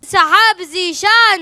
साहब जीशान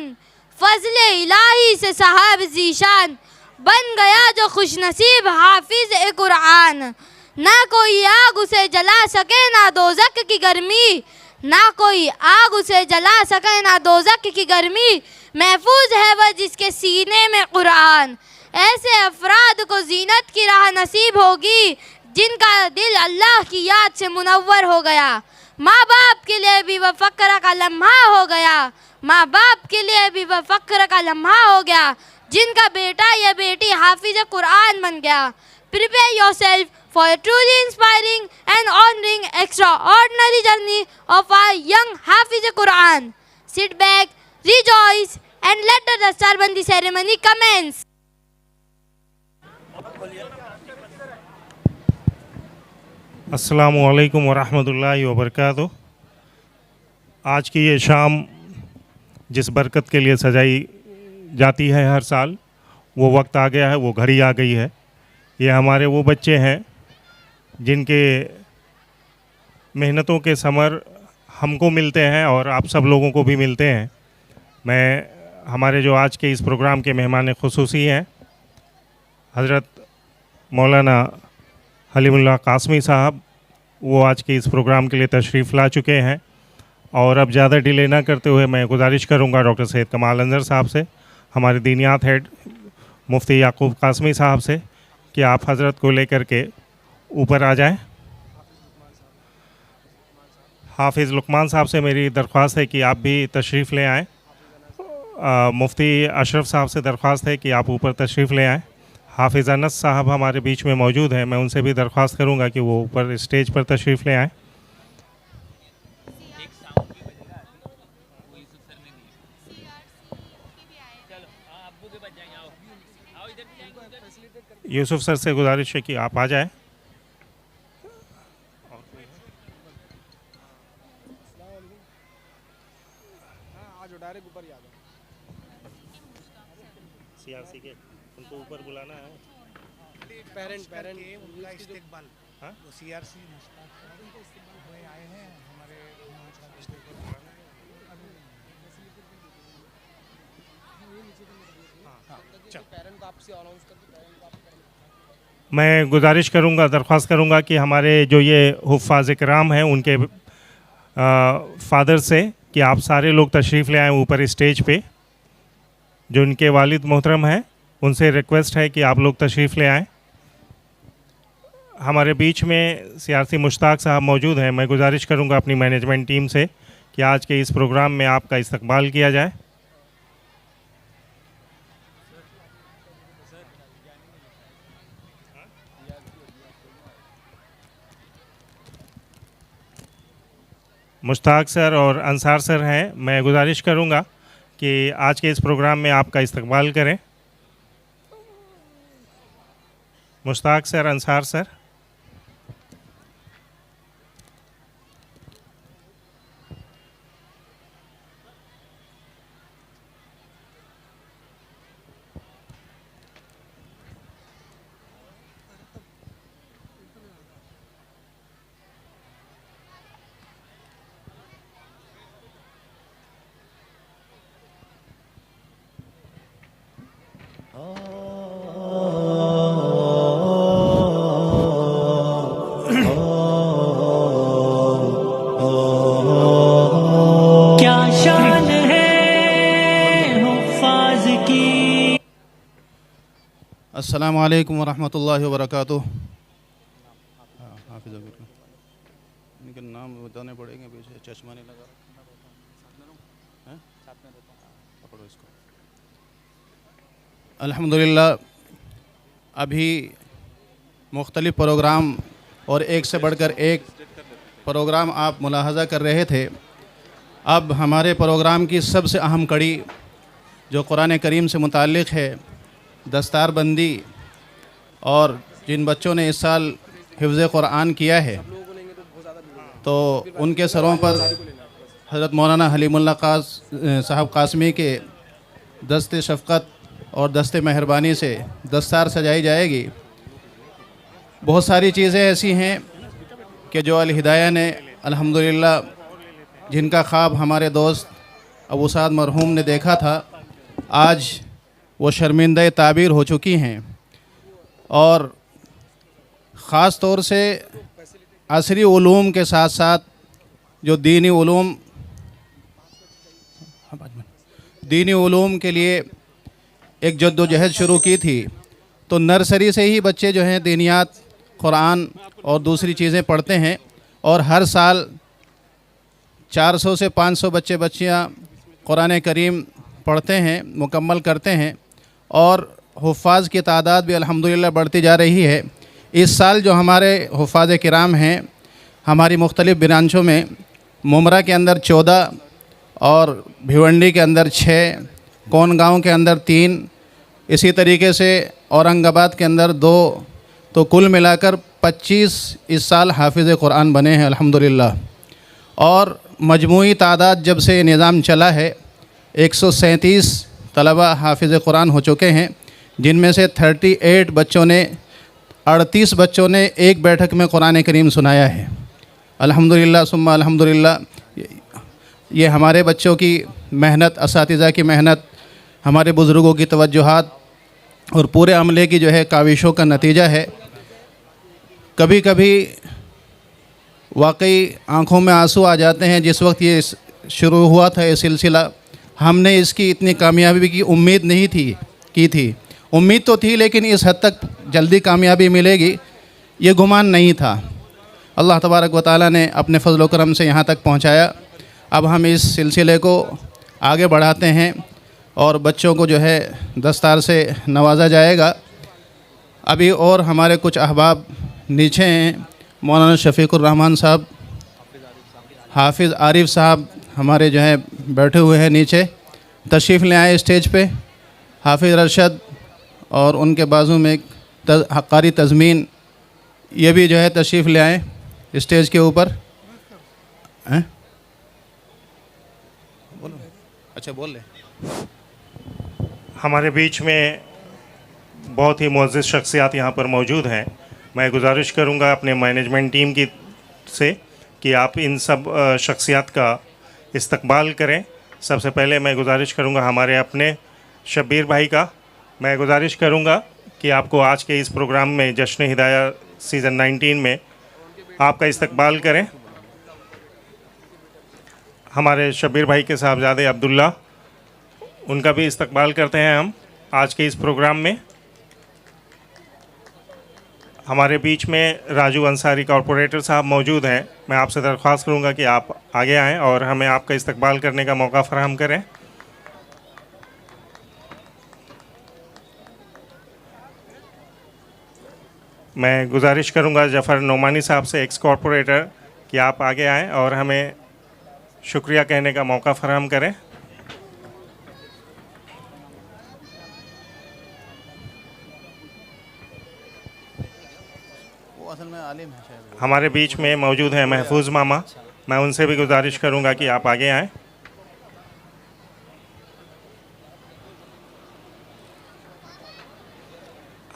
फजले इलाही से साहब जीशान बन गया जो खुश नसीब हाफिज ए कुरान। ना कोई आग उसे जला सके ना दोज़ख की गर्मी, ना कोई आग उसे जला सके ना दोज़ख की गर्मी, महफूज है वह जिसके सीने में कुरान। ऐसे अफराद को जीनत की राह नसीब होगी जिनका दिल अल्लाह की याद से मुनव्वर हो गया। माँ बाप के लिए भी वह फ़क्र का लम्हा हो गया, माँ बाप के लिए भी वह फ़क्र का लम्हा हो गया जिनका बेटा या बेटी हाफिज कुरान बन गया। Prepare yourself for a truly inspiring and honoring extraordinary journey of our young Hafiz Quran. Sit back, rejoice, and let the Dastarbandi ceremony commence. अस्सलामु अलैकुम वरहमतुल्लाहि वबरकातुहू। आज की ये शाम जिस बरकत के लिए सजाई जाती है हर साल, वो वक्त आ गया है, वो घड़ी आ गई है। ये हमारे वो बच्चे हैं जिनके मेहनतों के समर हमको मिलते हैं और आप सब लोगों को भी मिलते हैं। मैं हमारे जो आज के इस प्रोग्राम के मेहमान ख़ुसूसी हैं हज़रत मौलाना हलीमुल्लाह कासमी साहब, वो आज के इस प्रोग्राम के लिए तशरीफ़ ला चुके हैं। और अब ज़्यादा डिले ना करते हुए मैं गुजारिश करूँगा डॉक्टर सैयद कमाल अंज़र साहब से, हमारे दीनियात हेड मुफ्ती याकूब कासमी साहब से, कि आप हज़रत को लेकर के ऊपर आ जाएं। हाफिज़ लुकमान साहब से मेरी दरख्वास्त है कि आप भी तशरीफ़ ले आएँ। मुफ्ती अशरफ साहब से दरख्वास्त है कि आप ऊपर तशरीफ़ ले आएँ। हाफिज़ अनस साहब हमारे बीच में मौजूद हैं, मैं उनसे भी दरख्वास्त करूँगा कि वो ऊपर स्टेज पर तशरीफ़ ले आएँ। यूसुफ सर से गुजारिश है कि आप आ जाएं। सीआरसी के उनको ऊपर बुलाना है। पेरेंट उनका इस्तेकबाल, हाँ वो सीआरसी हुए आए हैं हमारे पेरेंट को आपसे अनाउंस करके मैं गुजारिश करूंगा, दरख्वास्त करूंगा कि हमारे जो ये हुफ़ाज़ इकराम हैं उनके फादर से कि आप सारे लोग तशरीफ़ ले आएँ ऊपर स्टेज पे। जो उनके वालिद मोहतरम हैं उनसे रिक्वेस्ट है कि आप लोग तशरीफ़ ले आएँ। हमारे बीच में सीआरसी मुश्ताक साहब मौजूद हैं। मैं गुजारिश करूंगा अपनी मैनेजमेंट टीम से कि आज के इस प्रोग्राम में आपका इस्तकबाल किया जाए। मुश्ताक सर और अंसार सर हैं, मैं गुजारिश करूंगा कि आज के इस प्रोग्राम में आपका इस्तकबाल करें। Mushtaq sir, Ansar sir. अस्सलामु अलैकुम वरहमतुल्लाहि वबरकातुहू। हाफिज़ इनके नाम बताने पड़ेंगे, पीछे चश्मा नहीं लगा हैं? पकड़ो इसको। अल्हम्दुलिल्लाह, अभी मुख्तलिफ़ प्रोग्राम और एक से बढ़कर एक प्रोग्राम आप मुलाहज़ा कर रहे थे। अब हमारे प्रोग्राम की सबसे अहम कड़ी जो कुरान करीम से मुताल्लिक़ है, दस्तारबंदी, और जिन बच्चों ने इस साल हिफ्ज़ कुरान किया है तो उनके सरों पर हज़रत मौलाना हलीमुल्लाह साहब कासमी के दस्ते शफ़क़त और दस्ते मेहरबानी से दस्तार सजाई जाएगी। बहुत सारी चीज़ें ऐसी हैं कि जो अल हिदाया ने अल्हम्दुलिल्लाह जिनका ख्वाब हमारे दोस्त अबू साद मरहूम ने देखा था, आज वो शर्मिंदा ताबीर हो चुकी हैं। और ख़ास तौर से असरी उलूम के साथ साथ जो दीनी उलूम के लिए एक जद्दोजहद शुरू की थी, तो नर्सरी से ही बच्चे जो हैं दीनियात, कुरान और दूसरी चीज़ें पढ़ते हैं। और हर साल 400 से 500 बच्चियाँ कुरान करीम पढ़ते हैं, मुकम्मल करते हैं, और हुफ़ाज़ की तादाद भी अल्हम्दुलिल्लाह बढ़ती जा रही है। इस साल जो हमारे हुफ़ाज़ किराम हैं हमारी मुख्तलिफ़ ब्रांचों में, मुमरा के अंदर 14 और भिवंडी के अंदर 6, कोनगांव के अंदर 3, इसी तरीके से औरंगाबाद के अंदर 2, तो कुल मिलाकर 25 इस साल हाफिज़ कुरान बने हैं अल्हम्दुलिल्लाह। और मजमूई तादाद जब से निज़ाम चला है 137 तलबा हाफिज़ कुरान हो चुके हैं, जिनमें से 38 बच्चों ने 38 बच्चों ने एक बैठक में कुरान करीम सुनाया है। अल्हम्दुलिल्लाह सुम्मा अल्हम्दुलिल्लाह। ये हमारे बच्चों की मेहनत, असातिज़ा की मेहनत, हमारे बुज़ुर्गों की तवज्जुहात और पूरे अमले की जो है काविशों का नतीजा है। कभी कभी वाकई आँखों में आंसू आ जाते हैं। जिस वक्त ये शुरू हुआ था ये सिलसिला, हमने इसकी इतनी कामयाबी की उम्मीद नहीं की थी। उम्मीद तो थी, लेकिन इस हद तक जल्दी कामयाबी मिलेगी ये गुमान नहीं था। अल्लाह तबारक व तआला ने अपने फ़ज़ल व करम से यहाँ तक पहुँचाया। अब हम इस सिलसिले को आगे बढ़ाते हैं और बच्चों को जो है दस्तार से नवाजा जाएगा। अभी और हमारे कुछ अहबाब नीचे हैं। मौलाना शफ़ीकुर रहमान साहब, हाफिज़ आरिफ साहब हमारे जो है बैठे हुए हैं नीचे, तशरीफ़ ले आए स्टेज पे। हाफिज़ अरशद और उनके बाजू में एक कारी तज़मीन, ये भी जो है तशरीफ़ ले आए स्टेज के ऊपर। अच्छा बोल ले। हमारे बीच में बहुत ही मुअज़्ज़ज़ शख्सियात यहाँ पर मौजूद हैं। मैं गुजारिश करूँगा अपने मैनेजमेंट टीम की से कि आप इन सब शख्सियात का इस्तकबाल करें। सबसे पहले मैं गुजारिश करूँगा हमारे अपने शब्बीर भाई का। मैं गुजारिश करूँगा कि आपको आज के इस प्रोग्राम में जश्न हिदाया सीज़न 19 में आपका इस्तकबाल करें। हमारे शब्बीर भाई के साहबजादे अब्दुल्ला, उनका भी इस्तकबाल करते हैं हम आज के इस प्रोग्राम में। हमारे बीच में राजू अंसारी कॉरपोरेटर साहब मौजूद हैं। मैं आपसे दरख्वास्त करूंगा कि आप आगे आएं और हमें आपका इस्तकबाल करने का मौका फराहम करें। मैं गुजारिश करूंगा जफ़र नोमानी साहब से, एक्स कॉरपोरेटर, कि आप आगे आएं और हमें शुक्रिया कहने का मौका फराहम करें। हमारे बीच में मौजूद हैं महफूज मामा। मैं उनसे भी गुजारिश करूंगा कि आप आगे आएं।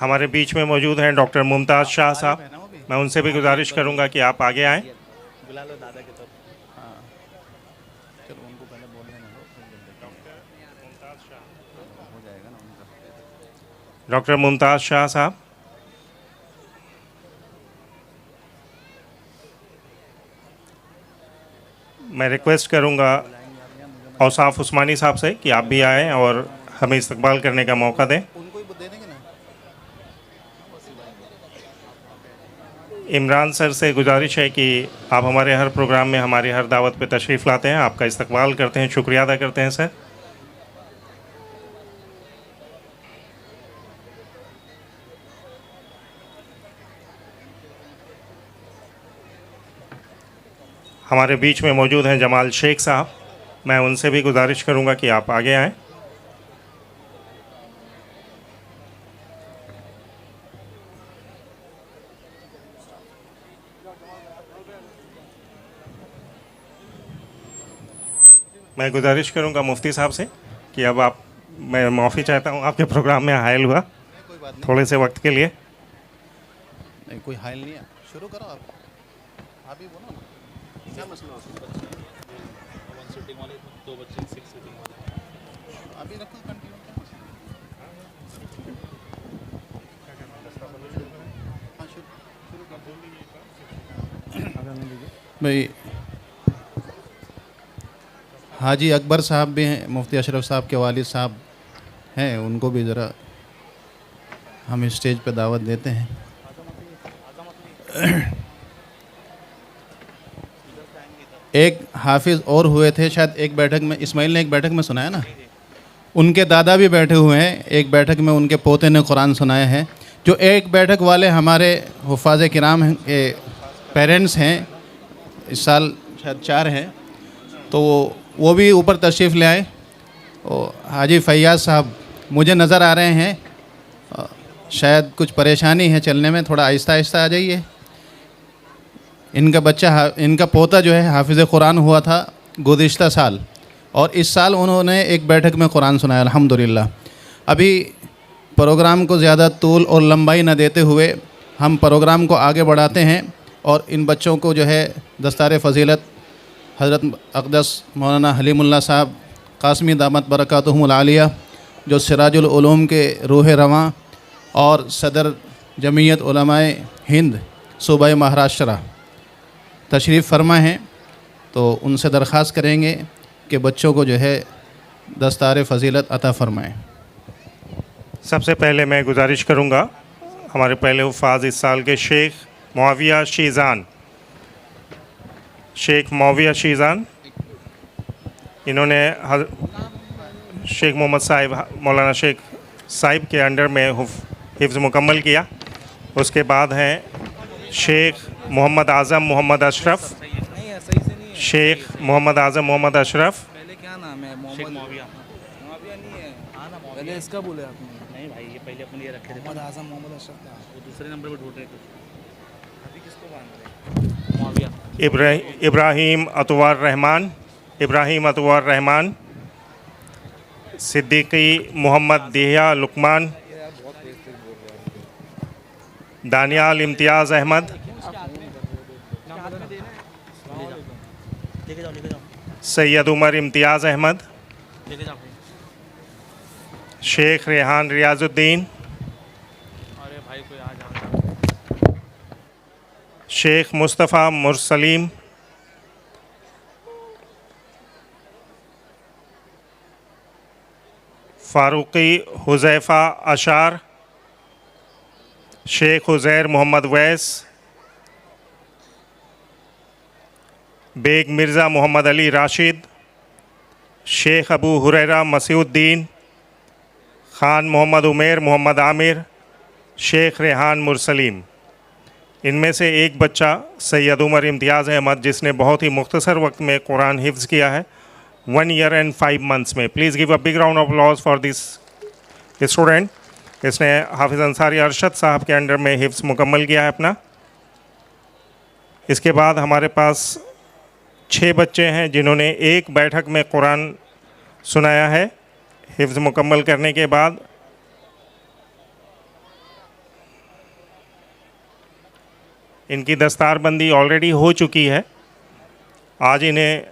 हमारे बीच में मौजूद हैं डॉक्टर मुमताज़ शाह साहब। मैं उनसे भी गुजारिश करूंगा कि आप आगे आएं। डॉक्टर मुमताज़ शाह साहब। मैं रिक्वेस्ट करूंगा औसाफ उस्मानी साहब से कि आप भी आएँ और हमें इस्तकबाल करने का मौका दें। इमरान सर से गुजारिश है कि आप हमारे हर प्रोग्राम में हमारी हर दावत पे तशरीफ़ लाते हैं, आपका इस्तकबाल करते हैं, शुक्रिया अदा करते हैं सर। हमारे बीच में मौजूद हैं जमाल शेख साहब। मैं उनसे भी गुजारिश करूंगा कि आप आगे आएँ। मैं गुजारिश करूंगा मुफ्ती साहब से कि अब आप, मैं माफ़ी चाहता हूं आपके प्रोग्राम में हायल हुआ थोड़े से वक्त के लिए। नहीं कोई हाइल नहीं है, शुरू करो आप ही बोलो ना क्या मसला हो सकता है। वन सीटिंग वाले 2 बच्चे 6 सीटिंग वाले अभी रखो कंटिन्यू, क्या मसला है? हाँ शुरू कर भाई। हाजी अकबर साहब भी हैं, मुफ्ती अशरफ साहब के वालिद साहब हैं, उनको भी ज़रा हम स्टेज पे दावत देते हैं। एक हाफिज़ और हुए थे शायद एक बैठक में, इस्माइल ने एक बैठक में सुनाया ना, उनके दादा भी बैठे हुए हैं, एक बैठक में उनके पोते ने कुरान सुनाया है। जो एक बैठक वाले हमारे हुफ़ाज़ किराम के पेरेंट्स हैं, इस साल शायद 4 हैं, तो वो भी ऊपर तशरीफ़ ले आए। और हाजी फैयाज़ साहब मुझे नज़र आ रहे हैं, शायद कुछ परेशानी है चलने में, थोड़ा आहिस्ता आहिस्ता आ जाइए। इनका पोता जो है हाफिज़ कुरान हुआ था गुज़िश्ता साल, और इस साल उन्होंने एक बैठक में कुरान सुनाया अल्हम्दुलिल्लाह। अभी प्रोग्राम को ज़्यादा तूल और लंबाई न देते हुए हम प्रोग्राम को आगे बढ़ाते हैं, और इन बच्चों को जो है दस्तार फ़जीलत हज़रत अक़दस मौलाना हलीमुल्लाह साहब कासमी दामत बरकातुहुमुल आलिया, जो सिराजुल उलूम के रूह रवां और सदर जमीयत उलमाए हिंद सूबा महाराष्ट्र तशरीफ़ फरमा हैं, तो उनसे दरख्वास्त करेंगे कि बच्चों को जो है दस्तार फ़जीलत अता फ़रमाएँ। सबसे पहले मैं गुजारिश करूंगा हमारे पहले हुफ़ाज़ इस साल के शेख मुआविया शीज़ान, इन्होंने शेख मोहम्मद साहिब मौलाना शेख साहिब के अंडर में हिफ्ज़ मुकम्मल किया। उसके बाद हैं शेख मोहम्मद आज़म मोहम्मद अशरफ, शेख मोहम्मद आज़म मोहम्मद अशरफ, पहले क्या नाम है? शेख मोहम्मद मुआविया। मुआविया नहीं है, पहले इसका बोले आपने। नहीं भाई, ये पहले अपन ये रखे थे, मोहम्मद आजम मोहम्मद अशरफ था। वो दूसरे नंबर पे ढूंढ रहे थे। अभी किसको बांध रहे? मुआविया। इब्राहीम अतवार रहमान, सिद्दीकी मोहम्मद दिया लुकमान, दानियाल इम्तियाज़ अहमद, लेके जाओ सैयद उमर इम्तियाज़ अहमद, लेके जाओ। शेख रेहान रियाजुद्दीन, अरे भाई कोई आ जा। शेख मुस्तफ़ा मुरसलीम, फ़ारूक़ी हुज़ैफ़ा अशार, शेख उज़ैर मोहम्मद वैस, बेग मिर्ज़ा मोहम्मद अली राशिद, शेख अबू हुरैरा मसीउद्दीन, ख़ान मोहम्मद उमेर मोहम्मद आमिर, शेख रेहान मुरसलीम। इनमें से एक बच्चा सैयद उमर इम्तियाज़ अहमद, जिसने बहुत ही मुख्तसर वक्त में कुरान हिफ्ज़ किया है 1 year and 5 months में। Please give a big round of applause for this student. इसने हाफिज़ अंसारी अरशद साहब के अंडर में हिफ्ज़ मुकम्मल किया है अपना। इसके बाद हमारे पास 6 बच्चे हैं जिन्होंने एक बैठक में कुरान सुनाया है हिफ्ज़ मुकम्मल करने के बाद। इनकी दस्तारबंदी ऑलरेडी हो चुकी है, आज इन्हें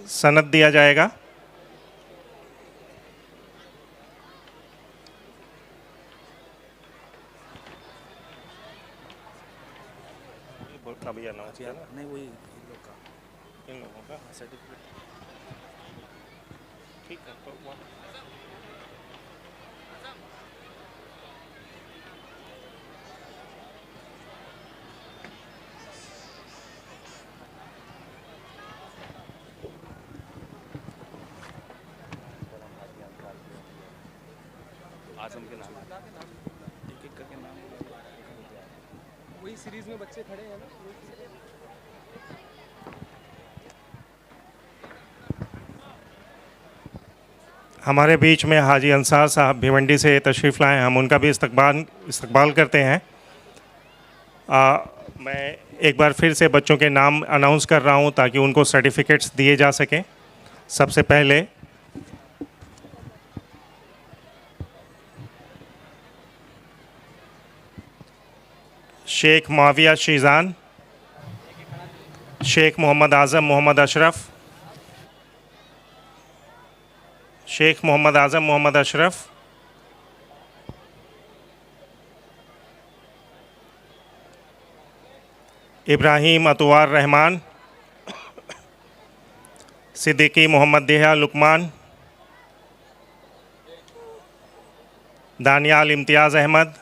सनद दिया जाएगा। अभी अनाउंस किया ना नहीं वही इन लोग का इन लोगों का सर्टिफिकेट। ठीक है तो आजम के नाम एक एक करके नाम वही सीरीज में बच्चे खड़े हैं ना। हमारे बीच में हाजी अंसार साहब भिवंडी से तशरीफ़ लाए हैं, हम उनका भी इस्तकबाल करते हैं। मैं एक बार फिर से बच्चों के नाम अनाउंस कर रहा हूं ताकि उनको सर्टिफिकेट्स दिए जा सकें। सबसे पहले शेख माविया शीज़ान, शेख मोहम्मद आज़म मोहम्मद अशरफ, शेख मोहम्मद आज़म मोहम्मद अशरफ, इब्राहीम अतवार रहमान, सिद्दीकी मोहम्मद देहा लुकमान, दानियाल इम्तियाज़ अहमद,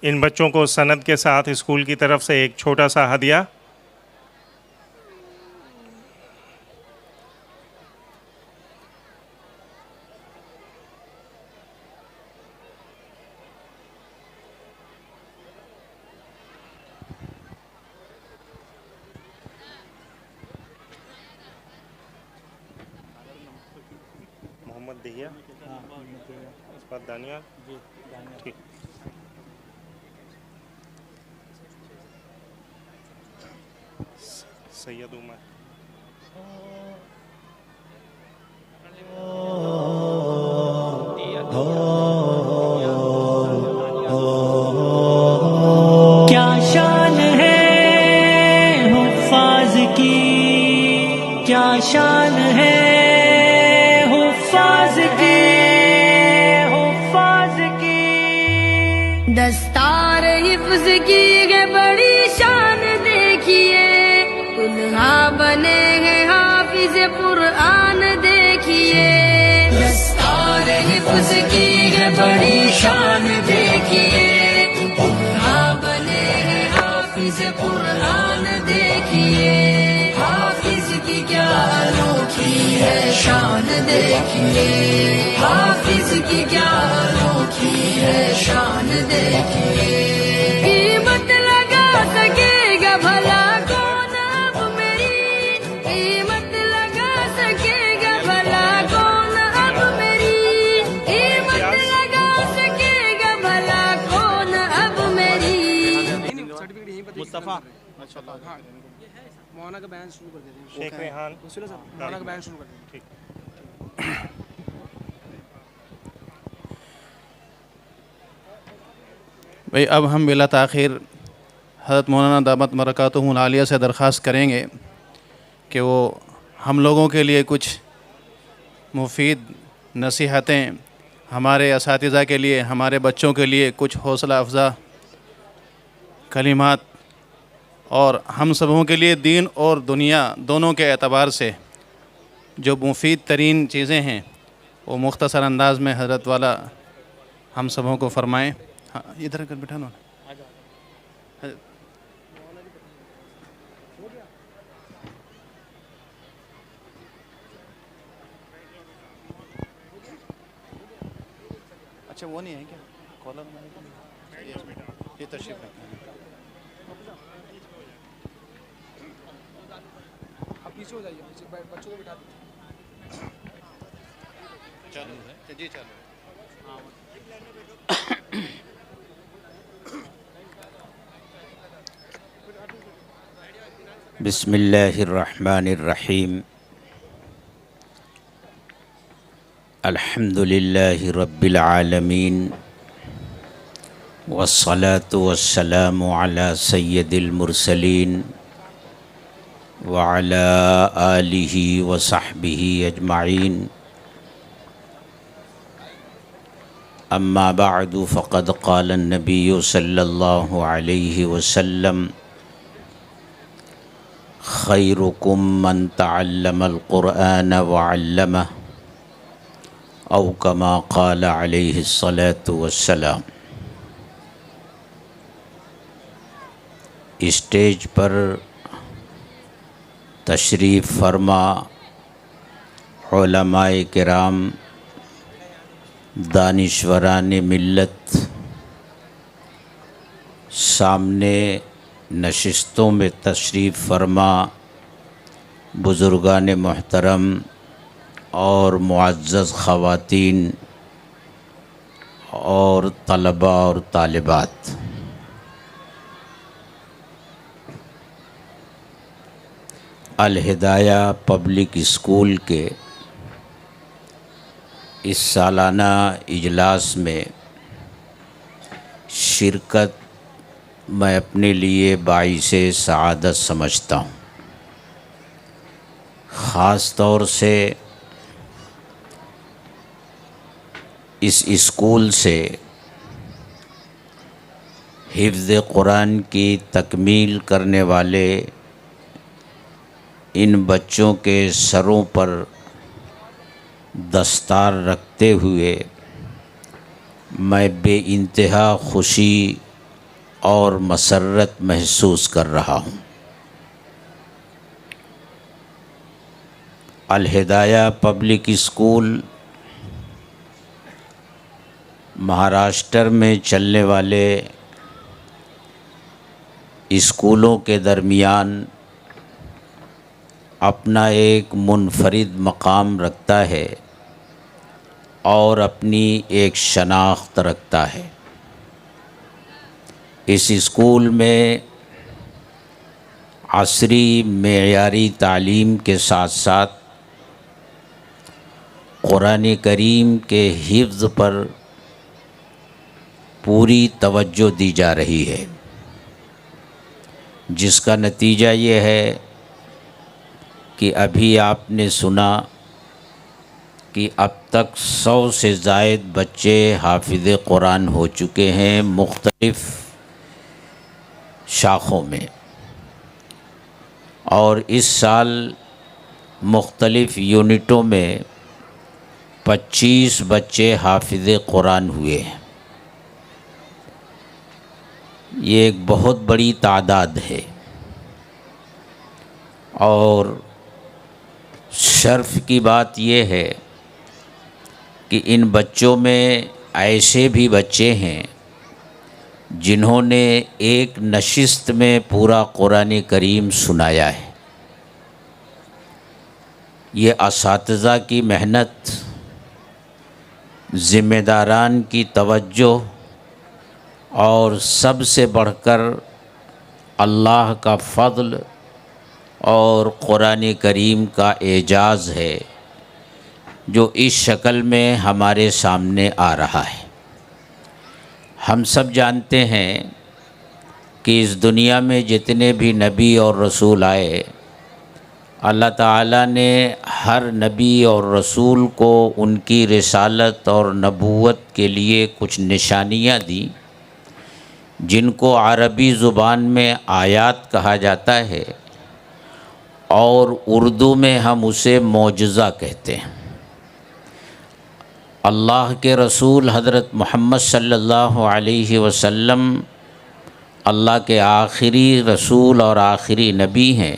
इन बच्चों को सनद के साथ स्कूल की तरफ से एक छोटा सा हदिया। मोहम्मद दहिया, इस पर दानियाल, ठीक। सैयद उमर, क्या शान है हुफ़ाज़ की, क्या शान है हुफ़ाज़ की, हुफ़ाज़ की। दस्तार हिफ्ज की है बड़ी शान देखिए, दुल्हा बने हैं हाफिज कुरान देखिए। दस्तार हिफ्ज़ की है बड़ी शान देखिए, दुल्हा बने हैं हाफिज कुरान देखिए। हाफिज की क्या अनोखी है शान देखिए, हाफिज की क्या अनोखी है शान देखिए। कीमत लगा सकेगा भला कौन अब मेरी, कीमत लगा सकेगा भला कौन अब मेरी, कीमत लगा सकेगा भला कौन अब मेरी। सर्टिफिकेट यहीं पर मुस्तफ़ा हाँ मौलाना का बयान शुरू कर देते हैं। शेख रेहान, मुझे सर मौलाना का बयान शुरू कर देते हैं। भाई अब हम बिला ताख़ीर हज़रत मौलाना दामत बरकातुहुल आलिया से दरख्वास्त करेंगे कि वो हम लोगों के लिए कुछ मुफीद नसीहतें, हमारे असातिज़ा के लिए, हमारे बच्चों के लिए कुछ हौसला अफ़ज़ा कलिमात और हम सबों के लिए दीन और दुनिया दोनों के एतबार से जो मुफीद तरीन चीज़ें हैं वो मुख्तसर अंदाज में हज़रत वाला हम सबों को फ़रमाएँ। हाँ इधर कर बैठा ना। अच्छा वो नहीं है क्या कॉलर ये तशरीफ रखें। आप पीछे हो जाइए, पीछे बच्चों को बिठा दीजिए। चलो जी चलो। बिस्मिल्लाहिर्रहमानिर्रहीम। अल्हम्दुलिल्लाहि रब्बिल आलमीन वस्सलातु वस्सलामु अला सय्यदिल मुरसलीन व अला आलिहि व सहबिहि अजमाइन। अम्मा बअदु फ़क़द क़ाल अन्नबिय्यु सल्लल्लाहु अलैहि वसल्लम खैरुकुम मन तअल्लमल क़ुरआन व अल्लमह औ कमा क़ाल अलैहिस्सलातु वस्सलाम। स्टेज पर तशरीफ़ फरमा उलमाए किराम, दानिश्वरान मिल्लत, सामने नशिस्तों में तशरीफ़ फरमा बुज़ुर्गान मोहतरम और मुअज़्ज़ज़ ख़वातीन और तलबा और तालिबात, अल हिदाया पब्लिक स्कूल के इस सालाना इजलास में शिरकत मैं अपने लिए बाइसे सआदत समझता हूँ। ख़ास तौर से इस स्कूल से हिफ्ज़ कुरान की तकमील करने वाले इन बच्चों के सरों पर दस्तार रखते हुए मैं बेइंतहा खुशी और मसर्रत महसूस कर रहा हूँ। अल हिदाया पब्लिक स्कूल महाराष्ट्र में चलने वाले स्कूलों के दरमियान अपना एक मुनफरिद मकाम रखता है और अपनी एक शनाख्त रखता है। इस स्कूल में असरी मेयारी तालीम के साथ साथ कुरान करीम के हिफ्ज़ पर पूरी तवज्जो दी जा रही है, जिसका नतीजा ये है कि अभी आपने सुना कि अब तक 100 से ज़ायद बच्चे हाफिज़ कुरान हो चुके हैं मुख्तलिफ़ शाखों में, और इस साल मुख्तलिफ़ यूनिटों में 25 बच्चे हाफिज़ कुरान हुए हैं। ये एक बहुत बड़ी तादाद है और शर्फ़ की बात ये है कि इन बच्चों में ऐसे भी बच्चे हैं जिन्होंने एक नशिस्त में पूरा कुरान करीम सुनाया है। ये असातिज़ा की मेहनत, ज़िम्मेदारान की तवज्जो और सबसे बढ़कर अल्लाह का फ़ज़ल और कुरान करीम का एजाज़ है जो इस शक्ल में हमारे सामने आ रहा है। हम सब जानते हैं कि इस दुनिया में जितने भी नबी और रसूल आए, अल्लाह ताला ने हर नबी और रसूल को उनकी रिसालत और नबूवत के लिए कुछ निशानियाँ दी, जिनको अरबी ज़ुबान में आयात कहा जाता है और उर्दू में हम उसे मौजज़ा कहते हैं। अल्लाह के रसूल हज़रत मोहम्मद सल्लल्लाहु अलैहि वसल्लम अल्लाह के आखिरी रसूल और आखिरी नबी हैं।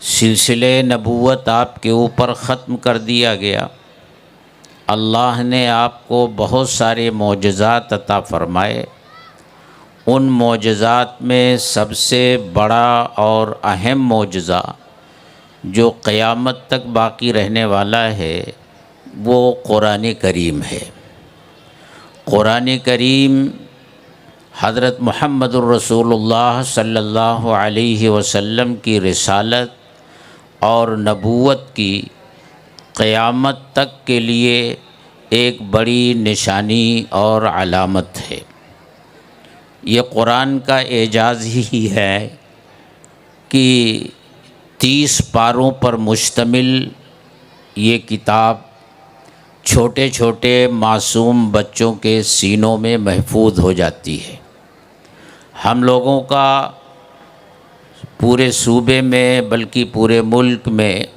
सिलसिले नबूवत आपके ऊपर ख़त्म कर दिया गया। अल्लाह ने आपको बहुत सारे मौजज़ात अता फ़रमाए। उन मौजज़ात में सबसे बड़ा और अहम मौजज़ा जो क़यामत तक बाकी रहने वाला है वो कुरान करीम है। कुरान करीम हज़रत मुहम्मदुर रसूलुल्लाह सल्लल्लाहु अलैहि वसल्लम की रिसालत और नबूवत की क़यामत तक के लिए एक बड़ी निशानी और अलामत है। ये कुरान का एजाज़ ही है कि 30 पारों पर मुश्तमिल ये किताब छोटे छोटे मासूम बच्चों के सीनों में महफूज हो जाती है। हम लोगों का पूरे सूबे में बल्कि पूरे मुल्क में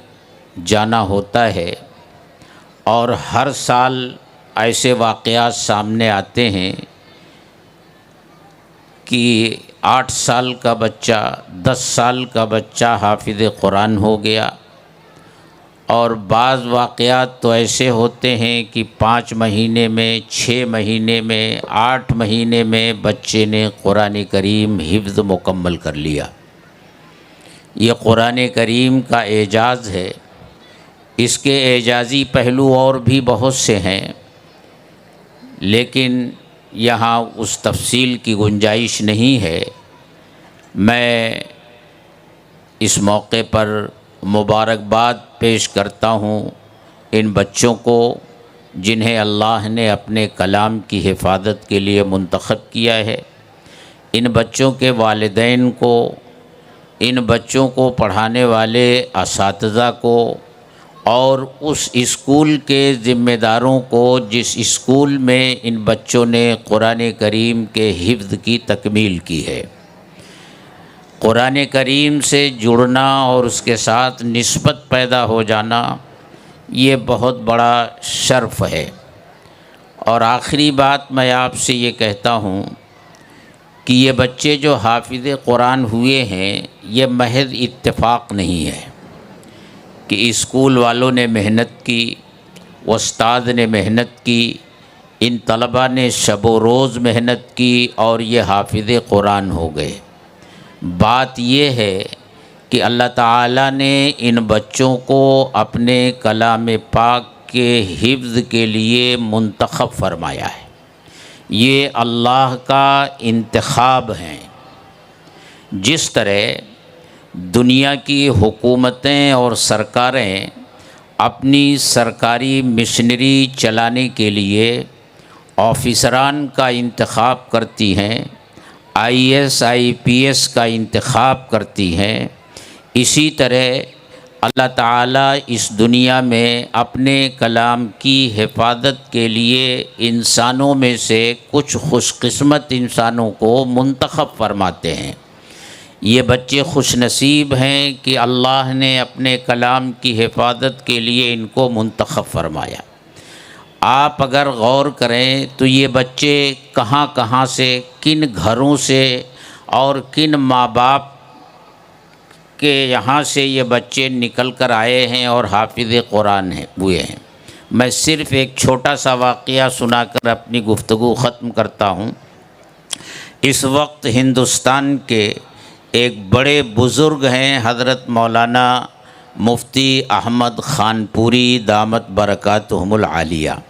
जाना होता है और हर साल ऐसे वाक़यात सामने आते हैं कि 8 साल का बच्चा, 10 साल का बच्चा हाफिज़ कुरान हो गया, और बाज़ वाक़यात तो ऐसे होते हैं कि 5 महीने में, 6 महीने में, 8 महीने में बच्चे ने कुरान करीम हिफ्ज़ मुकम्मल कर लिया। ये कुरान करीम का एजाज़ है। इसके एजाज़ी पहलू और भी बहुत से हैं, लेकिन यहाँ उस तफसील की गुंजाइश नहीं है। मैं इस मौके पर मुबारकबाद पेश करता हूँ इन बच्चों को जिन्हें अल्लाह ने अपने कलाम की हिफाजत के लिए मुंतखब किया है। इन बच्चों के वालिदैन को, इन बच्चों को पढ़ाने वाले असातिज़ा को और उस स्कूल के ज़िम्मेदारों को जिस स्कूल में इन बच्चों ने कुरान करीम के हिफ्ज़ की तकमील की है। कुरान करीम से जुड़ना और उसके साथ निस्बत पैदा हो जाना ये बहुत बड़ा शर्फ़ है। और आखिरी बात मैं आपसे ये कहता हूँ कि ये बच्चे जो हाफिज़ कुरान हुए हैं ये महज इत्तेफाक नहीं है कि स्कूल वालों ने मेहनत की, उस्ताद ने मेहनत की, इन तलबा ने शबो रोज़ मेहनत की और ये हाफिज़ कुरान हो गए। बात ये है कि अल्लाह ताला ने इन बच्चों को अपने कलाम पाक के हिफ्ज़ के लिए मुंतखब फरमाया है। ये अल्लाह का इंतखाब हैं। जिस तरह दुनिया की हुकूमतें और सरकारें अपनी सरकारी मिशनरी चलाने के लिए ऑफिसरान का इंतखाब करती हैं, IAS IPS का इंतखाब करती हैं, इसी तरह अल्लाह ताला इस दुनिया में अपने कलाम की हिफाजत के लिए इंसानों में से कुछ खुशकिस्मत इंसानों को मुंतखब फरमाते हैं। ये बच्चे खुशनसीब हैं कि अल्लाह ने अपने कलाम की हिफाजत के लिए इनको मुंतखब फरमाया। आप अगर गौर करें तो ये बच्चे कहाँ कहाँ से, किन घरों से और किन माँ बाप के यहाँ से ये बच्चे निकल कर आए हैं और हाफिज़ कुरान हुए हैं। मैं सिर्फ़ एक छोटा सा वाक़या सुनाकर अपनी गुफ्तगू ख़त्म करता हूँ। इस वक्त हिंदुस्तान के एक बड़े बुज़ुर्ग हैं हज़रत मौलाना मुफ्ती अहमद ख़ानपुरी दामत बरकातुहुमुल आलिया।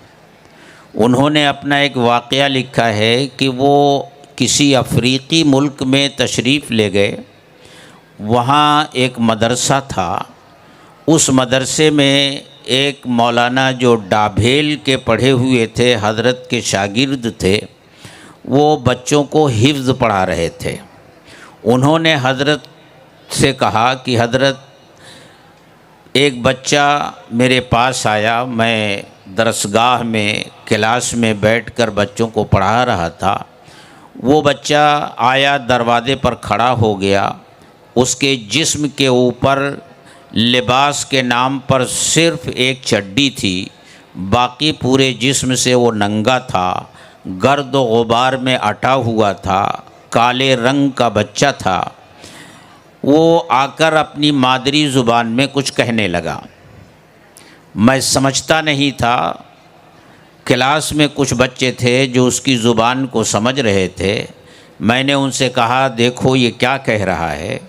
उन्होंने अपना एक वाक़या लिखा है कि वो किसी अफ्रीकी मुल्क में तशरीफ़ ले गए। वहाँ एक मदरसा था। उस मदरसे में एक मौलाना जो डाभेल के पढ़े हुए थे, हज़रत के शागिर्द थे, वो बच्चों को हिफ्ज़ पढ़ा रहे थे। उन्होंने हज़रत से कहा कि हज़रत, एक बच्चा मेरे पास आया, मैं दरसगाह में क्लास में बैठकर बच्चों को पढ़ा रहा था। वो बच्चा आया, दरवाज़े पर खड़ा हो गया। उसके जिस्म के ऊपर लिबास के नाम पर सिर्फ़ एक चड्डी थी, बाकी पूरे जिस्म से वो नंगा था, गर्द व गुबार में अटा हुआ था, काले रंग का बच्चा था। वो आकर अपनी मादरी ज़ुबान में कुछ कहने लगा। मैं समझता नहीं था। क्लास में कुछ बच्चे थे जो उसकी ज़ुबान को समझ रहे थे। मैंने उनसे कहा, देखो ये क्या कह रहा है।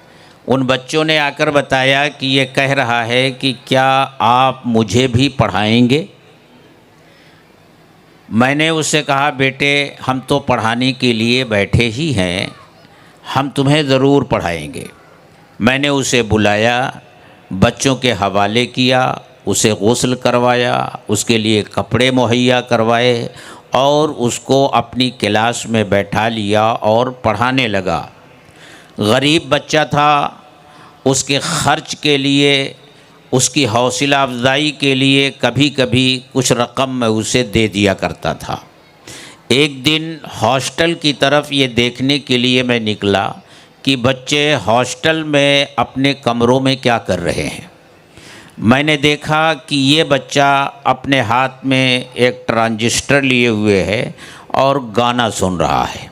उन बच्चों ने आकर बताया कि ये कह रहा है कि क्या आप मुझे भी पढ़ाएंगे। मैंने उससे कहा, बेटे हम तो पढ़ाने के लिए बैठे ही हैं, हम तुम्हें ज़रूर पढ़ाएंगे। मैंने उसे बुलाया, बच्चों के हवाले किया, उसे गुस्ल करवाया, उसके लिए कपड़े मुहैया करवाए और उसको अपनी क्लास में बैठा लिया और पढ़ाने लगा। गरीब बच्चा था, उसके ख़र्च के लिए, उसकी हौसला अफजाई के लिए कभी कभी कुछ रकम मैं उसे दे दिया करता था। एक दिन हॉस्टल की तरफ ये देखने के लिए मैं निकला कि बच्चे हॉस्टल में अपने कमरों में क्या कर रहे हैं। मैंने देखा कि ये बच्चा अपने हाथ में एक ट्रांजिस्टर लिए हुए है और गाना सुन रहा है।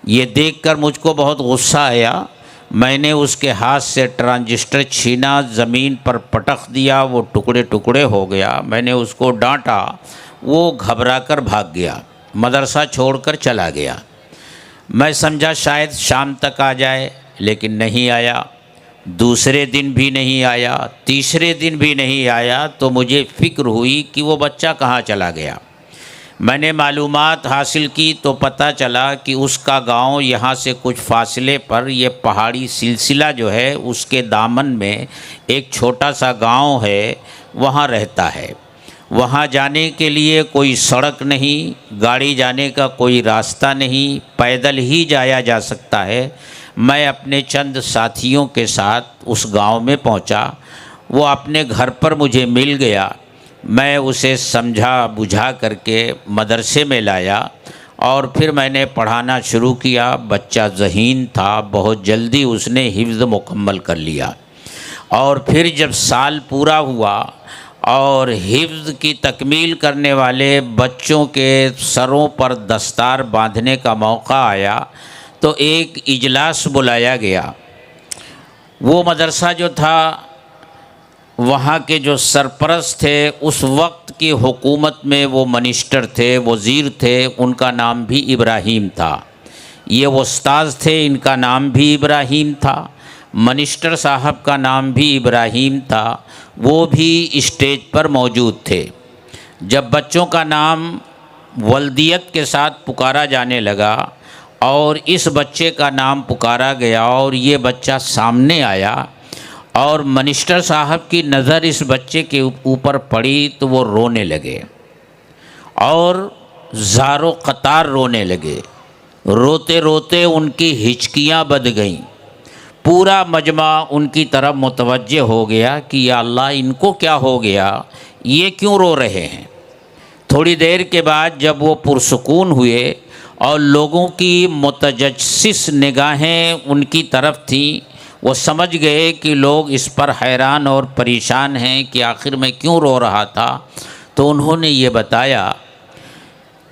ये देखकर मुझको बहुत गुस्सा आया। मैंने उसके हाथ से ट्रांजिस्टर छीना, ज़मीन पर पटक दिया, वो टुकड़े टुकड़े हो गया। मैंने उसको डांटा, वो घबराकर भाग गया, मदरसा छोड़कर चला गया। मैं समझा शायद शाम तक आ जाए, लेकिन नहीं आया। दूसरे दिन भी नहीं आया, तीसरे दिन भी नहीं आया। तो मुझे फ़िक्र हुई कि वो बच्चा कहाँ चला गया। मैंने मालूमात हासिल की तो पता चला कि उसका गांव यहाँ से कुछ फासले पर, ये पहाड़ी सिलसिला जो है उसके दामन में एक छोटा सा गांव है, वहाँ रहता है। वहाँ जाने के लिए कोई सड़क नहीं, गाड़ी जाने का कोई रास्ता नहीं, पैदल ही जाया जा सकता है। मैं अपने चंद साथियों के साथ उस गांव में पहुंचा। वो अपने घर पर मुझे मिल गया। मैं उसे समझा बुझा करके मदरसे में लाया और फिर मैंने पढ़ाना शुरू किया। बच्चा ज़हीन था, बहुत जल्दी उसने हिफ्ज़ मुकम्मल कर लिया। और फिर जब साल पूरा हुआ और हिफ्ज़ की तकमील करने वाले बच्चों के सरों पर दस्तार बांधने का मौका आया तो एक इजलास बुलाया गया। वो मदरसा जो था, वहाँ के जो सरपरस्त थे, उस वक्त की हुकूमत में वो मिनिस्टर थे, वज़ीर थे, उनका नाम भी इब्राहीम था। ये उस्ताद थे, इनका नाम भी इब्राहीम था। मिनिस्टर साहब का नाम भी इब्राहीम था। वो भी स्टेज पर मौजूद थे। जब बच्चों का नाम वल्दियत के साथ पुकारा जाने लगा और इस बच्चे का नाम पुकारा गया और ये बच्चा सामने आया और मिनिस्टर साहब की नज़र इस बच्चे के ऊपर पड़ी तो वो रोने लगे और ज़ारो क़तार रोने लगे। रोते रोते उनकी हिचकियाँ बंध गईं। पूरा मजमा उनकी तरफ मुतवज्जे हो गया कि या अल्लाह, इनको क्या हो गया, ये क्यों रो रहे हैं। थोड़ी देर के बाद जब वो पुरसुकून हुए और लोगों की मुतजस्सिस निगाहें उनकी तरफ थीं, वो समझ गए कि लोग इस पर हैरान और परेशान हैं कि आखिर मैं क्यों रो रहा था। तो उन्होंने ये बताया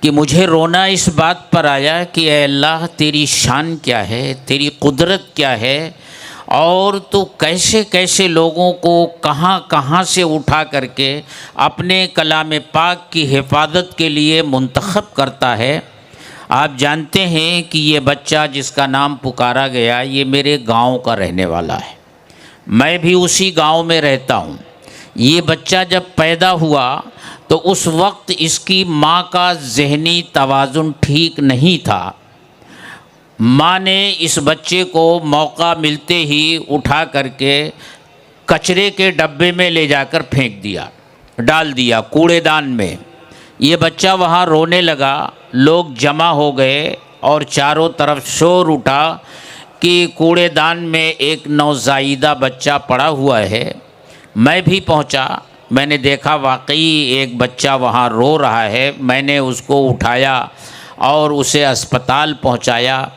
कि मुझे रोना इस बात पर आया कि ऐ अल्लाह, तेरी शान क्या है, तेरी कुदरत क्या है और तू कैसे कैसे लोगों को कहाँ कहाँ से उठा करके अपने कलाम पाक की हिफाजत के लिए मुंतखब करता है। आप जानते हैं कि ये बच्चा जिसका नाम पुकारा गया, ये मेरे गांव का रहने वाला है। मैं भी उसी गांव में रहता हूँ। ये बच्चा जब पैदा हुआ तो उस वक्त इसकी माँ का ज़हनी तवाज़ुन ठीक नहीं था। माँ ने इस बच्चे को मौका मिलते ही उठा करके कचरे के डब्बे में ले जाकर फेंक दिया, डाल दिया कूड़ेदान में। ये बच्चा वहाँ रोने लगा। लोग जमा हो गए और चारों तरफ शोर उठा कि कूड़ेदान में एक नौज़ायदा बच्चा पड़ा हुआ है। मैं भी पहुँचा। मैंने देखा वाकई एक बच्चा वहाँ रो रहा है। मैंने उसको उठाया और उसे अस्पताल पहुँचाया।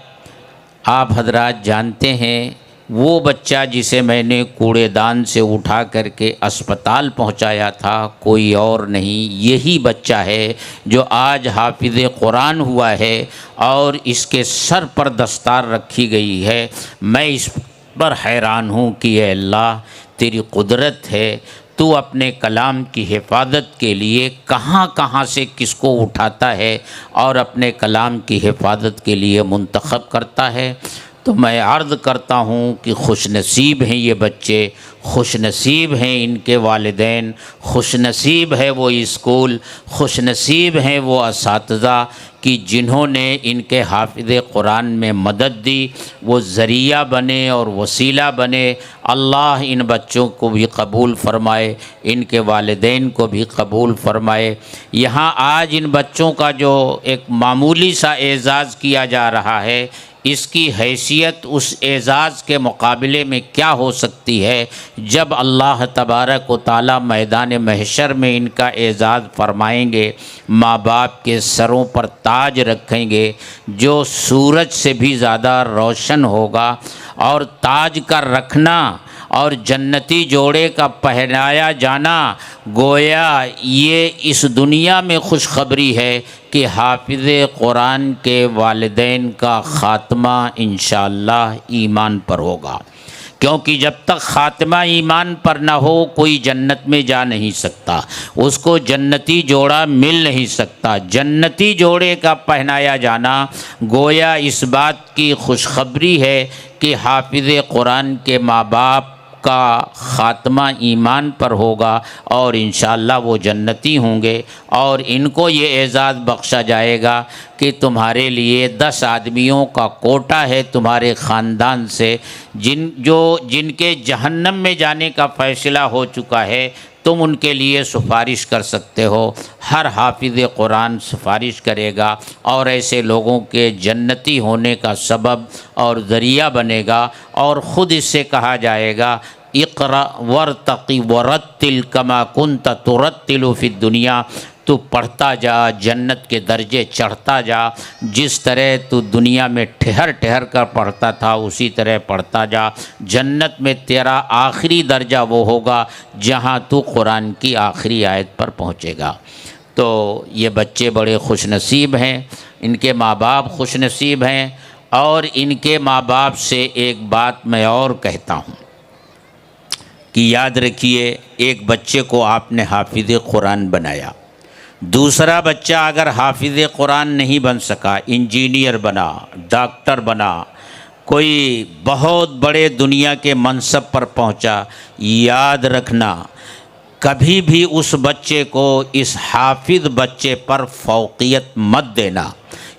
आप हजरात जानते हैं, वो बच्चा जिसे मैंने कूड़ेदान से उठा करके अस्पताल पहुंचाया था, कोई और नहीं, यही बच्चा है जो आज हाफिज़ कुरान हुआ है और इसके सर पर दस्तार रखी गई है। मैं इस पर हैरान हूँ कि ऐ अल्लाह, तेरी कुदरत है, तू अपने कलाम की हिफाजत के लिए कहाँ कहाँ से किसको उठाता है और अपने कलाम की हिफाजत के लिए मुंतखब करता है। तो मैं अर्ज़ करता हूँ कि खुशनसीब हैं ये बच्चे, खुशनसीब हैं इनके वालिदैन, खुशनसीब है वो स्कूल, खुशनसीब हैं वो असातिज़ा कि जिन्होंने इनके हाफिज़ कुरान में मदद दी, वो ज़रिया बने और वसीला बने। अल्लाह इन बच्चों को भी कबूल फ़रमाए, इनके वालिदैन को भी कबूल फ़रमाए। यहाँ आज इन बच्चों का जो एक मामूली सा एज़ाज़ किया जा रहा है, इसकी हैसियत उस एज़ाज़ के मुकाबले में क्या हो सकती है जब अल्लाह तबारक व तआला मैदान महशर में इनका एज़ाज़ फरमाएंगे, माँ बाप के सरों पर ताज रखेंगे जो सूरज से भी ज़्यादा रोशन होगा। और ताज का रखना और जन्नती जोड़े का पहनाया जाना, गोया ये इस दुनिया में खुशखबरी है कि हाफिज़ कुरान के वालिदैन का ख़ात्मा इंशाअल्लाह ईमान पर होगा। क्योंकि जब तक ख़ात्मा ईमान पर ना हो कोई जन्नत में जा नहीं सकता, उसको जन्नती जोड़ा मिल नहीं सकता। जन्नती जोड़े का पहनाया जाना गोया इस बात की खुशखबरी है कि हाफिज़ कुरान के माँ बाप का ख़ात्मा ईमान पर होगा और इंशाअल्लाह वो जन्नती होंगे। और इनको ये एज़ाज़ बख्शा जाएगा कि तुम्हारे लिए 10 आदमियों का कोटा है तुम्हारे ख़ानदान से, जिनके जहन्नम में जाने का फ़ैसला हो चुका है, तुम उनके लिए सिफारिश कर सकते हो। हर हाफिज़ कुरान सिफारिश करेगा और ऐसे लोगों के जन्नती होने का सबब और ज़रिया बनेगा। और ख़ुद इससे कहा जाएगा इक़रा वरतक़ी वरत्तिल कमा कुन्त तुरत्तिलु फ़िद दुनिया, तू पढ़ता जा, जन्नत के दर्जे चढ़ता जा। जिस तरह तू दुनिया में ठहर ठहर कर पढ़ता था उसी तरह पढ़ता जा। जन्नत में तेरा आखिरी दर्जा वो होगा जहाँ तू कुरान की आखिरी आयत पर पहुँचेगा। तो ये बच्चे बड़े खुशनसीब हैं, इनके माँ बाप खुशनसीब हैं। और इनके माँ बाप से एक बात मैं और कहता हूँ कि याद रखिए, एक बच्चे को आपने हाफिज़ कुरान बनाया, दूसरा बच्चा अगर हाफिज़ कुरान नहीं बन सका, इंजीनियर बना, डॉक्टर बना, कोई बहुत बड़े दुनिया के मनसब पर पहुंचा, याद रखना कभी भी उस बच्चे को इस हाफिज़ बच्चे पर फौक़ियत मत देना।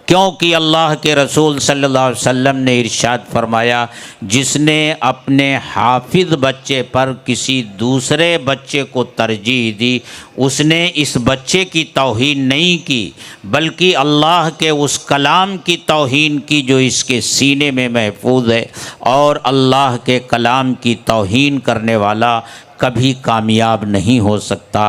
क्योंकि अल्लाह के रसूल सल्लल्लाहु अलैहि वसल्लम ने इरशाद फरमाया, जिसने अपने हाफिज़ बच्चे पर किसी दूसरे बच्चे को तरजीह दी, उसने इस बच्चे की तौहीन नहीं की बल्कि अल्लाह के उस कलाम की तौहीन की जो इसके सीने में महफूज है। और अल्लाह के कलाम की तौहीन करने वाला कभी कामयाब नहीं हो सकता।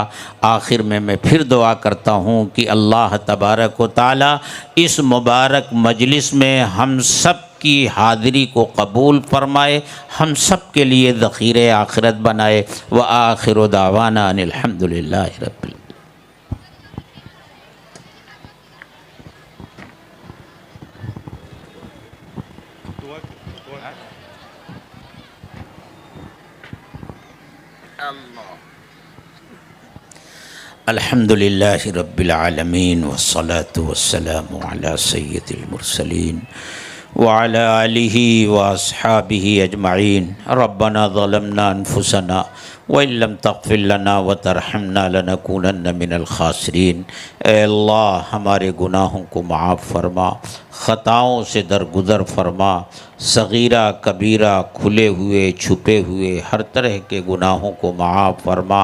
आखिर में मैं फिर दुआ करता हूँ कि अल्लाह तबारक व तआला इस मुबारक मजलिस में हम सब की हाज़िरी को कबूल फ़रमाए, हम सब के लिए ज़ख़ीरे आखिरत बनाए। व आखिरु दावाना अनिल हम्दुलिल्लाहि रब्बिल अल्हम्दुलिल्लाहि रब्बिल आलमीन वस्सलातु वस्सलामु अला सय्यिदिल मुरसलीन व अला आलिहि व अस्हाबिहि अजमईन। रब्बना ज़लमना अनफुसना व इल्लम तग़फ़िर लना व तरहमना लनकूनन्न मिनल खासिरीन। ए अल्लाह, हमारे गुनाहों को माफ़ फरमा, ख़ताओं से दरगुज़र फरमा, सग़ीरा कबीरा खुले हुए छुपे हुए हर तरह के गुनाहों को माफ़ फरमा।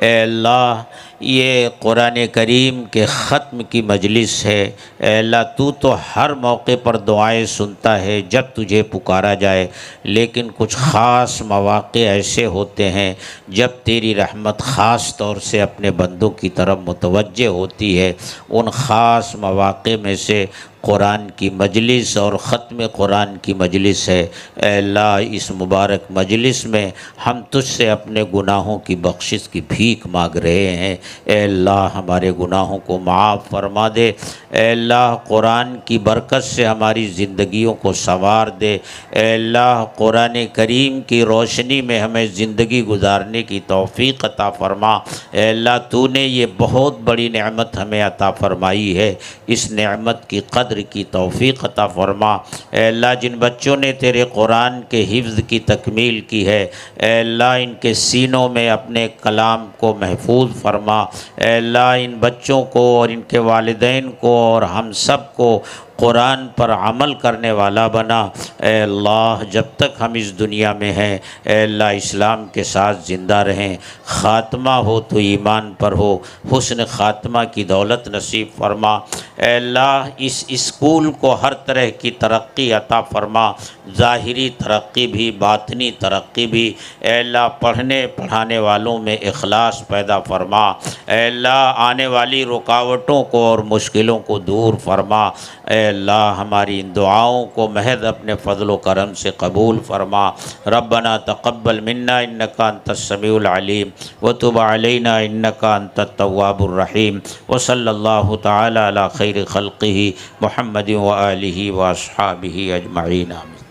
ए अल्लाह, ये कुरान करीम के ख़त्म की मजलिस है। ए अल्लाह, तू तो हर मौके पर दुआएं सुनता है जब तुझे पुकारा जाए, लेकिन कुछ ख़ास मौक़े ऐसे होते हैं जब तेरी रहमत ख़ास तौर से अपने बंदों की तरफ मुतवज्जे होती है। उन ख़ास मौक़े में से कुरान की मजलिस और ख़त्म कुरान की मजलिस है। ए अल्लाह, इस मुबारक मजलिस में हम तुझसे अपने गुनाहों की बख्शिश की भीख मांग रहे हैं। ए अल्लाह, हमारे गुनाहों को माफ़ फरमा दे। ए अल्लाह, कुरान की बरकत से हमारी ज़िंदगियों को संवार दे। ए अल्लाह, कुरान करीम की रोशनी में हमें ज़िंदगी गुजारने की तौफ़ीक़ अता फ़रमा। ए अल्लाह, तूने ये बहुत बड़ी नेमत हमें अता फ़रमाई है, इस नेमत की कदर की तौफ़ीक़ अता फ़रमा। ए अल्लाह, जिन बच्चों ने तेरे कुरान के हिफ्ज़ की तकमील की है, ए अल्लाह, इनके सीनों में अपने कलाम को महफूज फ़रमा। ए अल्लाह, इन बच्चों को और इनके वालिदैन को और हम सब को कुरान पर अमल करने वाला बना। ए अल्लाह, जब तक हम इस दुनिया में हैं, ए अल्लाह, इस्लाम के साथ ज़िंदा रहें। ख़ात्मा हो तो ईमान पर हो, हुस्न ख़ात्मा की दौलत नसीब फ़रमा। ए अल्लाह, इस स्कूल को हर तरह की तरक्की अता फ़रमा, ज़ाहिरी तरक्की भी, बातनी तरक्की भी। ए अल्लाह, पढ़ने पढ़ाने वालों में इखलास पैदा फ़रमा। ए अल्लाह, आने वाली रुकावटों को और मुश्किलों को दूर फ़रमा। ए अल्लाह, हमारी इन दुआओं को महज अपने फ़ज़ल व करम से कबूल फ़रमा। रब्बना तक़ब्बल मिन्ना इन्नका अंतस समीउल अलीम व तुब अलैना इन्नका अंतत तव्वाबुर रहीम। व सल्लल्लाहु तआला अला खैरि खल्क़िही मुहम्मद व आलिही व अस्हाबिही अजमईन। आमीन।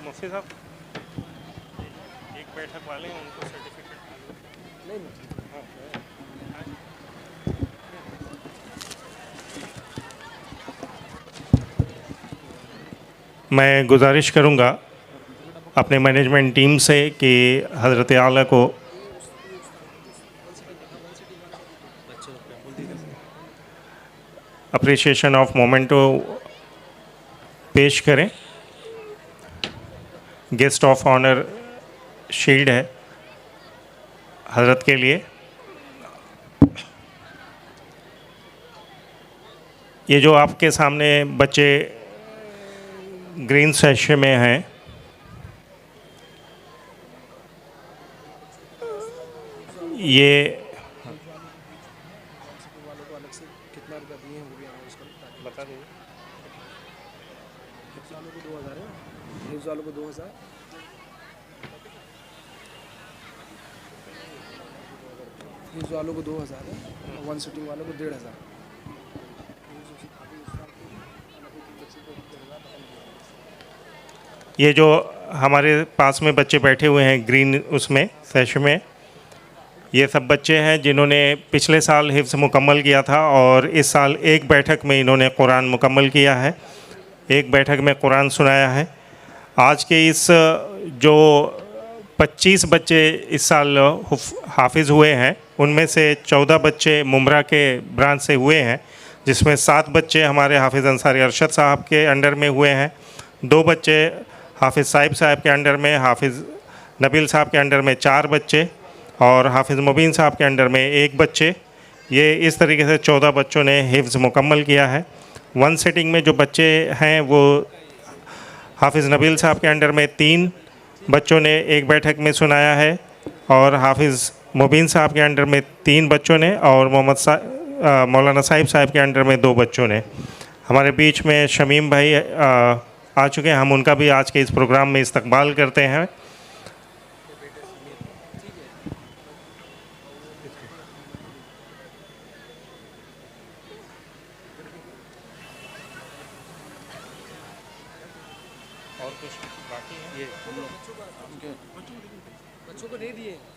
मुफ्ती साहब, एक बैठक वाले हैं, उनको सर्टिफिकेट मैं गुजारिश करूंगा अपने मैनेजमेंट टीम से कि हज़रत आला को अप्रिसिएशन ऑफ मोमेंटो पेश करें। गेस्ट ऑफ ऑनर शील्ड है हज़रत के लिए। ये जो आपके सामने बच्चे ग्रीन सेशन में हैं, ये कितना रुपया दिए हैं वो भी हमें उसका बता दो। हिफ्स वालों को 2000 है, हिफ्स वालों को 2000, हिफ्स वालों को 2000 है और वन सिटिंग वालों को 1500। ये जो हमारे पास में बच्चे बैठे हुए हैं ग्रीन उसमें सेशन में, ये सब बच्चे हैं जिन्होंने पिछले साल हिफ्ज़ मुकम्मल किया था और इस साल एक बैठक में इन्होंने कुरान मुकम्मल किया है, एक बैठक में कुरान सुनाया है। आज के इस जो 25 बच्चे इस साल हाफिज़ हुए हैं, उनमें से 14 बच्चे मुमरा के ब्रांच से हुए हैं, जिसमें 7 बच्चे हमारे हाफिज़ अंसारी अरशद साहब के अंडर में हुए हैं, 2 बच्चे हाफिज़ साहिब के अंडर में, हाफिज़ नबील साहब के अंडर में 4 बच्चे और हाफिज़ मुबीन साहब के अंडर में 1 बच्चे। ये इस तरीके से 14 बच्चों ने हिफ्ज़ मुकम्मल किया है। वन सिटिंग में जो बच्चे हैं वो हाफिज़ नबील साहब के अंडर में 3 बच्चों ने एक बैठक में सुनाया है और हाफिज़ मुबीन साहब के अंडर में 3 बच्चों ने और मौलाना साहिब के अंडर में 2 बच्चों ने। हमारे बीच में शमीम भाई आ चुके हैं, हम उनका भी आज के इस प्रोग्राम में इस्तकबाल करते हैं।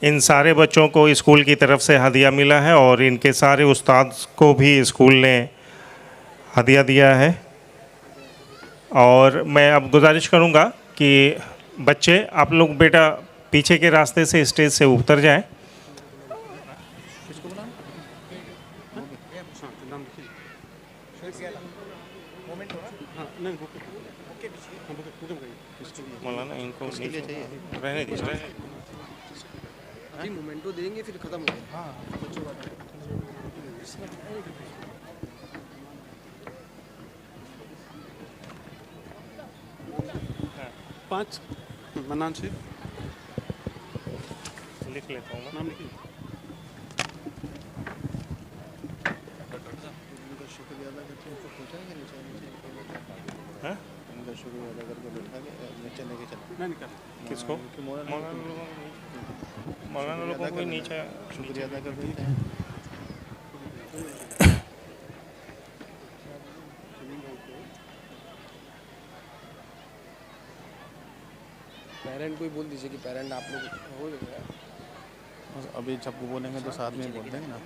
इन सारे बच्चों को स्कूल की तरफ से हदिया मिला है और इनके सारे उस्ताद को भी स्कूल ने हदिया दिया है। और मैं अब गुजारिश करूंगा कि बच्चे आप लोग बेटा पीछे के रास्ते से स्टेज से उतर जाएं। मौलाना इनको रहने दीजिए, मोमेंटो देंगे फिर खत्म हो गया। हाँ, पाँच मनान से लिख लेता हूँ नाम लिखिए। शुक्रिया अदा करके उनको पहुँचाएंगे नीचे हैं? उनका शुक्रिया अदा करके बैठा के नीचे लेके चले। नहीं निकाल किसको? मौलाना लोगों को नीचे शुक्रिया अदा कर देते हैं। पेरेंट को ही बोल दीजिए कि पेरेंट आप लोग हो जाएगा। अभी जब वो बोलेंगे तो साथ में बोल देंगे ना।